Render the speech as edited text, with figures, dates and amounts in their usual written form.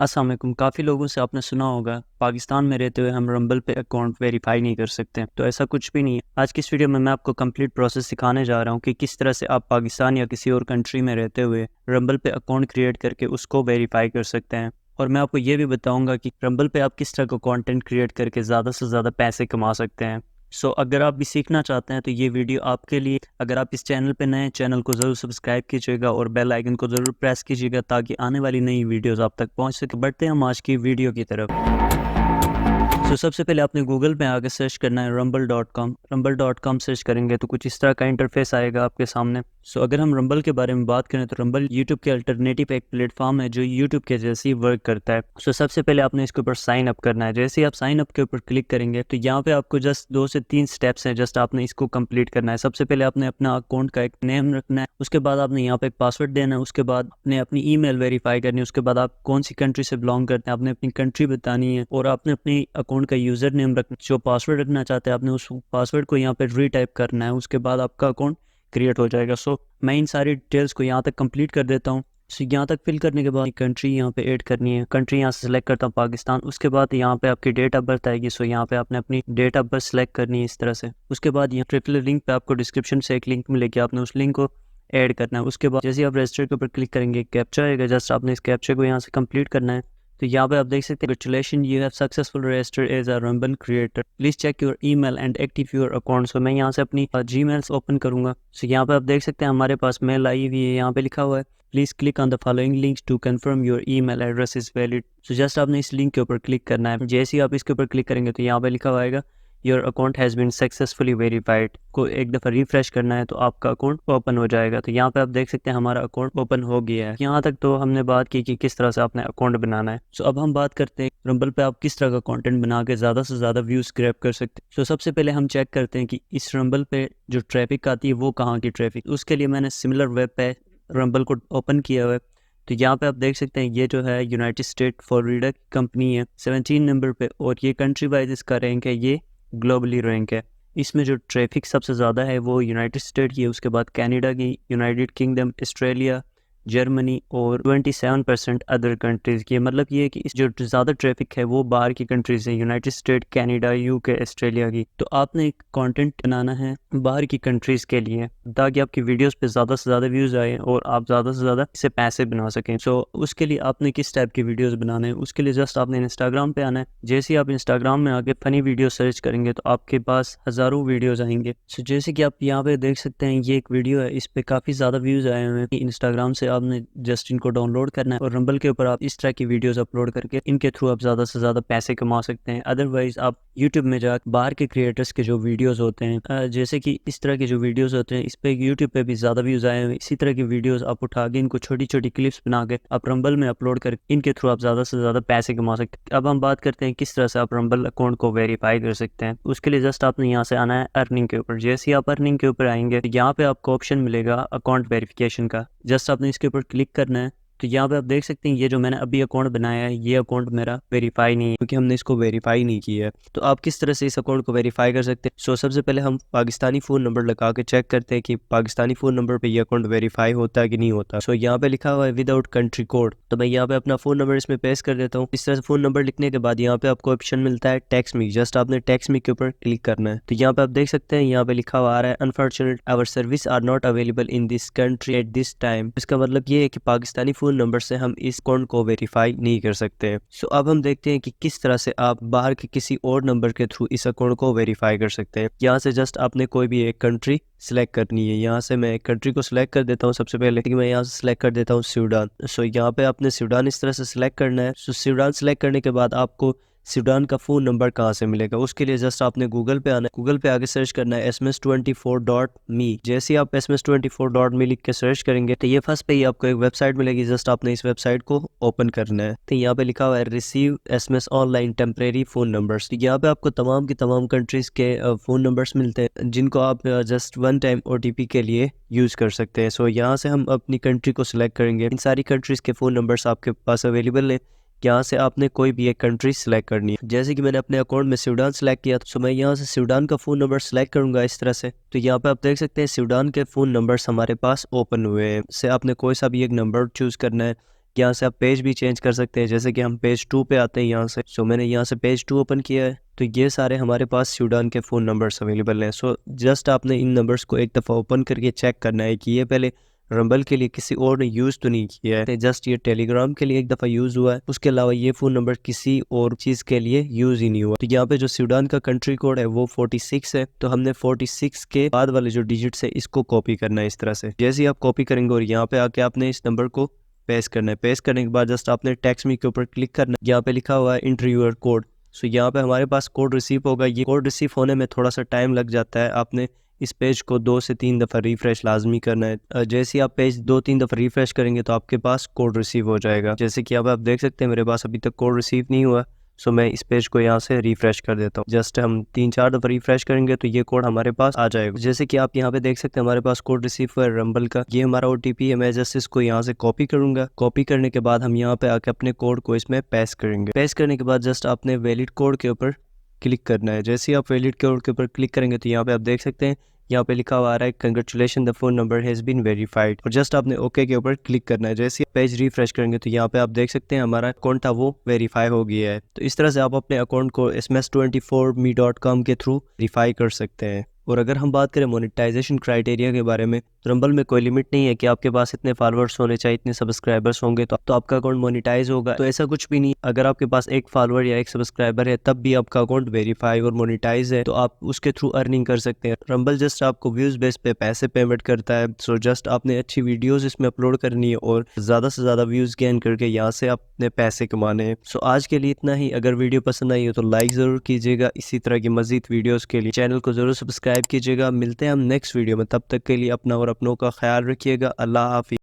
अस्सलाम वालेकुम। काफ़ी लोगों से आपने सुना होगा पाकिस्तान में रहते हुए हम रंबल पे अकाउंट वेरीफाई नहीं कर सकते, तो ऐसा कुछ भी नहीं है। आज की इस वीडियो में मैं आपको कंप्लीट प्रोसेस सिखाने जा रहा हूँ कि किस तरह से आप पाकिस्तान या किसी और कंट्री में रहते हुए रंबल पे अकाउंट क्रिएट करके उसको वेरीफाई कर सकते हैं। और मैं आपको ये भी बताऊँगा कि रंबल पे आप किस तरह का कॉन्टेंट क्रिएट करके ज़्यादा से ज़्यादा पैसे कमा सकते हैं। अगर आप भी सीखना चाहते हैं तो ये वीडियो आपके लिए। अगर आप इस चैनल पे नए हैं, चैनल को ज़रूर सब्सक्राइब कीजिएगा और बेल आइकन को ज़रूर प्रेस कीजिएगा ताकि आने वाली नई वीडियोस आप तक पहुंच सके। बढ़ते हैं हम आज की वीडियो की तरफ। सबसे पहले आपने गूगल पे आके सर्च करना है rumble.com। rumble.com सर्च करेंगे तो कुछ इस तरह का इंटरफेस आएगा आपके सामने। अगर हम रंबल के बारे में बात करें तो रंबल यूट्यूब के अल्टरनेटिव एक प्लेटफॉर्म है जो यूट्यूब के जैसे ही वर्क करता है। सबसे पहले आपने इसके ऊपर साइन अप करना है। जैसे ही आप साइन अप के ऊपर क्लिक करेंगे तो यहाँ पे आपको जस्ट 2 से 3 स्टेप्स हैं, जस्ट आपने इसको कंप्लीट करना है। सबसे पहले आपने अपना अकाउंट का एक नेम रखना है, उसके बाद आपने यहाँ पे एक पासवर्ड देना है, उसके बाद आपने अपनी ईमेल वेरीफाई करनी है, उसके बाद आप कौन सी कंट्री से बिलोंग करते हैं आपने अपनी कंट्री बतानी है, और आपने अपनी अकाउंट का यूजर नेम रखना, जो पासवर्ड रखना चाहते हैं आपने उस पासवर्ड को यहाँ पे रीटाइप करना है। उसके बाद आपका अकाउंट क्रिएट हो जाएगा। मैं इन सारी डिटेल्स को यहाँ तक कंप्लीट कर देता हूँ। यहाँ तक फिल करने के बाद कंट्री यहाँ पे ऐड करनी है। कंट्री यहाँ से सिलेक्ट करता हूँ पाकिस्तान। उसके बाद यहाँ पे आपकी डेट ऑफ बर्थ आएगी। यहाँ पे आपने अपनी डेट ऑफ बर्थ सेलेक्ट करनी है इस तरह से। उसके बाद यहाँ ट्रिपल लिंक पे आपको डिस्क्रिप्शन से एक लिंक मिलेगी, आपने उस लिंक को ऐड करना है। उसके बाद जैसे आप रजिस्टर के ऊपर क्लिक करेंगे कैप्चा आएगा, जस्ट आपने इस कैप्चा को यहाँ से कंप्लीट करना है। तो यहाँ पे आप देख सकते हैं congratulation you have successful registered as a Rumble creator, please check your email and active your account. मैं यहाँ से अपनी जीमेल्स ओपन करूंगा। यहाँ पे आप देख सकते हैं हमारे पास मेल आई हुई है, यहाँ पे लिखा हुआ है please click on the following links to confirm your email address is valid. Just आपने इस लिंक के ऊपर क्लिक करना है। जैसे ही आप इसके ऊपर क्लिक करेंगे तो यहाँ पे लिखा हुआ आएगा your account has been successfully verified. को एक दफ़ा रिफ्रेश करना है तो आपका अकाउंट ओपन हो जाएगा। तो यहाँ पे आप देख सकते हैं हमारा अकाउंट ओपन हो गया है। यहाँ तक तो हमने बात की कि किस तरह से आपने अकाउंट बनाना है। अब हम बात करते हैं रंबल पे आप किस तरह का कंटेंट बना के ज़्यादा से ज़्यादा व्यूज़ ग्रैब कर सकते हैं। सबसे पहले हम चेक करते हैं कि इस रंबल पे जो ट्रैफिक आती है वो कहाँ की ट्रैफिक। उसके लिए मैंने सिमिलर वेब पे रंबल को ओपन किया हुआ है। तो यहाँ पे आप देख सकते हैं ये जो है यूनाइटेड स्टेट फ्लोरिडा की कंपनी है 17 नंबर पे, और ये कंट्री वाइज इसका रैंक है, ये ग्लोबली रैंक है। इसमें जो ट्रैफिक सबसे ज़्यादा है वो यूनाइटेड स्टेट की है, उसके बाद कनाडा की, यूनाइटेड किंगडम, ऑस्ट्रेलिया, जर्मनी और 27% अदर कंट्रीज़ की। मतलब ये है कि इस जो ज़्यादा ट्रैफिक है वो बाहर की कंट्रीज़ है, United state, Canada, UK, Australia की। तो आपने एक कंटेंट बनाना है बाहर की कंट्रीज़ के लिए ताकि आपकी वीडियोस पे ज़्यादा से ज़्यादा व्यूज़ आए और आप ज़्यादा से ज़्यादा इससे पैसे बना सकें। उसके लिए आपने किस टाइप की वीडियोज़ बनाने हैं, उसके लिए जस्ट आपने इंस्टाग्राम पे आना है। जैसे ही आप इंस्टाग्राम में आके फ़नी वीडियो सर्च करेंगे तो आपके पास हज़ारों वीडियोज़ आएंगे। जैसे कि आप यहाँ पे देख सकते हैं ये एक वीडियो है, इस पर काफ़ी ज़्यादा व्यूज़ आए हुए हैं। इंस्टाग्राम से आपने जस्ट इनको डाउनलोड करना है और रंबल के ऊपर आप इस तरह की वीडियोस अपलोड करके इनके थ्रू आप ज़्यादा से ज़्यादा पैसे कमा सकते हैं। अदरवाइज आप यूट्यूब में जाकर बाहर के क्रिएटर्स के जो वीडियोस होते हैं, जैसे कि इस तरह के जो वीडियोस होते हैं, इस पे यूट्यूब पे भी ज़्यादा व्यूज़ आए हैं। इसी तरह की वीडियोस आप उठा के इनको छोटी छोटी क्लिप्स बना के आप रंबल में अपलोड कर इनके थ्रू आप ज़्यादा से ज़्यादा पैसे कमा सकते हैं। अब हम बात करते हैं किस तरह से आप रंबल अकाउंट को वेरीफाई कर सकते हैं। उसके लिए जस्ट आपने यहाँ से आना है अर्निंग के ऊपर। जैसे ही आप अर्निंग के ऊपर आएंगे तो यहाँ पे आपको ऑप्शन मिलेगा अकाउंट वेरिफिकेशन का, जस्ट आपने इसके ऊपर क्लिक करना है। तो यहाँ पे आप देख सकते हैं ये जो मैंने अभी अकाउंट बनाया है ये अकाउंट मेरा वेरीफाई नहीं है क्योंकि हमने इसको वेरीफाई नहीं किया है। तो आप किस तरह से इस अकाउंट को वेरीफाई कर सकते हैं। सबसे पहले हम पाकिस्तानी फ़ोन नंबर लगा के चेक करते हैं कि पाकिस्तानी फ़ोन नंबर पे ये अकाउंट वेरीफाई होता है कि नहीं होता। यहाँ पे लिखा हुआ है विदाउट कंट्री कोड, तो मैं यहाँ पे अपना फ़ोन नंबर इसमें पेस्ट कर देता हूँ। इस तरह से फ़ोन नंबर लिखने के बाद यहाँ पे आपको ऑप्शन मिलता है टेक्स्ट मी, जस्ट आपने टेक्स्ट मी के ऊपर क्लिक करना है। तो यहाँ पे आप देख सकते हैं यहाँ पे लिखा हुआ आ रहा है unfortunate our service are not available in this country at this time. इसका मतलब ये है कि पाकिस्तानी फ़ोन नंबर से हम इस अकाउंट को वेरीफाई नहीं कर सकते। अब हम देखते हैं कि किस तरह से आप बाहर के किसी और नंबर के थ्रू इस अकाउंट को वेरीफाई कर सकते हैं। यहाँ से जस्ट आपने कोई भी एक कंट्री सिलेक्ट करनी है। यहाँ से मैं एक कंट्री को सिलेक्ट कर देता हूँ सबसे पहले, मैं यहाँ से सिलेक्ट कर देता हूँ सूडान। यहाँ पे आपने सूडान इस तरह से सिलेक्ट करना है। सूडान सिलेक्ट करने के बाद आपको सूडान का फ़ोन नंबर कहाँ से मिलेगा, उसके लिए जस्ट आपने गूगल पे आना है। गूगल पे आगे सर्च करना है sms24.me। जैसे ही आप sms24.me लिख के सर्च करेंगे तो ये फर्स्ट पे ही आपको एक वेबसाइट मिलेगी, जस्ट आपने इस वेबसाइट को ओपन करना है। तो यहाँ पे लिखा हुआ है receive SMS online temporary phone numbers. यहाँ पे आपको तमाम की तमाम कंट्रीज़ के फ़ोन नंबर्स मिलते हैं जिनको आप जस्ट वन टाइम OTP के लिए यूज़ कर सकते हैं। यहाँ से हम अपनी कंट्री को सिलेक्ट करेंगे। इन सारी कंट्रीज़ के फ़ोन नंबर्स आपके पास अवेलेबल है। यहाँ से आपने कोई भी एक कंट्री सिलेक्ट करनी है। जैसे कि मैंने अपने अकाउंट में सूडान सिलेक्ट किया, तो मैं यहाँ से सूडान का फ़ोन नंबर सिलेक्ट करूँगा इस तरह से। तो यहाँ पे आप देख सकते हैं सूडान के फ़ोन नंबर्स हमारे पास ओपन हुए हैं। से आपने कोई सा भी एक नंबर चूज़ करना है। यहाँ से आप पेज भी चेंज कर सकते हैं, जैसे कि हम पेज 2 पे आते हैं यहाँ से। सो मैंने यहाँ से पेज 2 ओपन किया है, तो ये सारे हमारे पास सूडान के फ़ोन नंबर्स अवेलेबल हैं। सो जस्ट आपने इन नंबर्स को एक दफ़ा ओपन करके चेक करना है कि ये पहले रंबल के लिए किसी और ने यूज़ तो नहीं किया है, जस्ट ये टेलीग्राम के लिए एक दफ़ा यूज़ हुआ है, उसके अलावा ये फ़ोन नंबर किसी और चीज़ के लिए यूज़ ही नहीं हुआ। तो यहाँ पे जो सूडान का कंट्री कोड है वो 46 है, तो हमने 46 के बाद वाले जो डिजिट्स है इसको कॉपी करना है इस तरह से। जैसे ही आप कॉपी करेंगे और यहाँ पे आके आपने इस नंबर को पेस्ट करना है। पेस्ट करने के बाद जस्ट आपने टेक्स्ट मी के ऊपर क्लिक करना है, यहाँ पे लिखा हुआ है एंटर योर कोड। सो यहाँ पे हमारे पास कोड रिसीव होगा। ये कोड रिसीव होने में थोड़ा सा टाइम लग जाता है, आपने इस पेज को 2 से 3 दफ़ा रिफ्रेश लाजमी करना है। जैसे ही आप पेज 2-3 दफ़ा रिफ्रेश करेंगे तो आपके पास कोड रिसीव हो जाएगा। जैसे कि अब आप देख सकते हैं मेरे पास अभी तक कोड रिसीव नहीं हुआ, सो मैं इस पेज को यहाँ से रिफ्रेश कर देता हूँ। जस्ट हम 3-4 दफ़ा रिफ्रेश करेंगे तो ये कोड हमारे पास आ जाएगा। जैसे कि आप यहाँ पे देख सकते हैं हमारे पास कोड रिसीव हुआ है रंबल का। ये हमारा OTP है। मैं जस्ट इसको यहाँ से कॉपी करूँगा। कॉपी करने के बाद हम यहाँ पे आके अपने कोड को इसमें पेस्ट करेंगे। पेस्ट करने के बाद जस्ट आपने वैलिड कोड के ऊपर क्लिक करना है। जैसे ही आप वैलिड कोड के ऊपर क्लिक करेंगे तो यहाँ पे आप देख सकते हैं यहाँ पे लिखा हुआ आ रहा है congratulation the phone number has been verified, और जस्ट आपने ओके के ऊपर क्लिक करना है। जैसे पेज रिफ्रेश करेंगे तो यहाँ पे आप देख सकते हैं हमारा अकाउंट था वो वेरीफाई हो गया है। तो इस तरह से आप अपने अकाउंट को sms24me.com के थ्रू वेरीफाई कर सकते हैं। और अगर हम बात करें मोनेटाइजेशन क्राइटेरिया के बारे में, रंबल में कोई लिमिट नहीं है कि आपके पास इतने फॉलोअर्स होने चाहिए, इतने सब्सक्राइबर्स होंगे तो आपका अकाउंट मोनेटाइज होगा। तो ऐसा कुछ भी नहीं। अगर आपके पास एक फॉलोअर या एक सब्सक्राइबर है तब भी आपका अकाउंट वेरीफाई और मोनेटाइज है, तो आप उसके थ्रू अर्निंग कर सकते हैं। रंबल जस्ट आपको व्यूज बेस पे पैसे पेमेंट करता है। सो जस्ट आपने अच्छी वीडियोज इसमें अपलोड करनी है और ज़्यादा से ज़्यादा व्यूज गेन करके यहाँ से अपने पैसे कमाने हैं। सो आज के लिए इतना ही। अगर वीडियो पसंद आई हो तो लाइक ज़रूर कीजिएगा। इसी तरह की मजीद वीडियोज़ के लिए चैनल को ज़रूर सब्सक्राइब कीजिएगा। मिलते हैं हम नेक्स्ट वीडियो में, तब तक के लिए अपना और अपनों का ख्याल रखिएगा। अल्लाह हाफिज़।